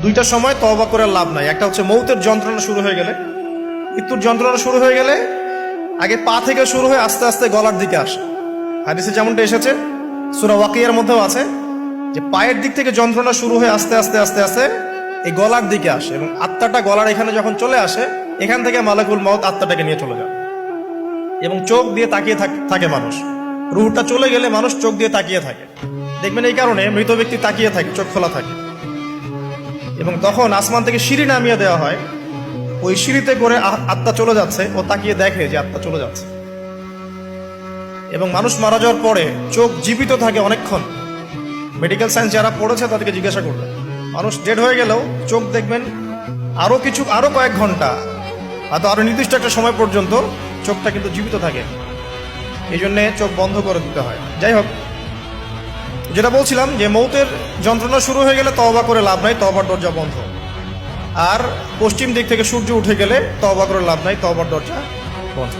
দুইটা সময় তওবা করে লাভ নাই। একটা হচ্ছে মৌতের যন্ত্রণা শুরু হয়ে গেলে, মৃত্যুর যন্ত্রণা শুরু হয়ে গেলে আগে পা থেকে শুরু হয়ে আস্তে আস্তে গলার দিকে আসে। হাদিসে যেমনটা এসেছে, সূরা ওয়াকিয়ার মধ্যেও আছে যে পায়ের দিক থেকে যন্ত্রণা শুরু হয়ে আস্তে আস্তে আস্তে আস্তে এই গলার দিকে আসে, এবং আত্মাটা গলার এখানে যখন চলে আসে, এখান থেকে মালাকুল মউত আত্মাটাকে নিয়ে চলে যায়। এবং চোখ দিয়ে তাকিয়ে থাকে মানুষ, রুহটা চলে গেলে মানুষ চোখ দিয়ে তাকিয়ে থাকে। দেখবেন এই কারণে মৃত ব্যক্তি তাকিয়ে থাকে, চোখ খোলা থাকে। এবং তখন আসমান থেকে সিঁড়ি নামিয়ে দেওয়া হয়, ওই সিঁড়িতে করে আত্মা চলে যাচ্ছে, ও তাকিয়ে দেখে যে আত্মা চলে যাচ্ছে। এবং মানুষ মারা যাওয়ার পরে চোখ জীবিত থাকে অনেকক্ষণ। মেডিকেল সায়েন্স যারা পড়েছে তাদেরকে জিজ্ঞাসা করবে, মানুষ ডেড হয়ে গেলেও চোখ দেখবেন আরো কয়েক ঘন্টা, হয়তো আরো নির্দিষ্ট একটা সময় পর্যন্ত চোখটা কিন্তু জীবিত থাকে। এই জন্যে চোখ বন্ধ করে দিতে হয়। যাই হোক, যেটা বলছিলাম যে মৌতের যন্ত্রণা শুরু হয়ে গেলে তওবা করে লাভ নাই, তওবার দরজা বন্ধ। আর পশ্চিম দিক থেকে সূর্য উঠে গেলে তওবা করে লাভ নাই, তওবার দরজা বন্ধ।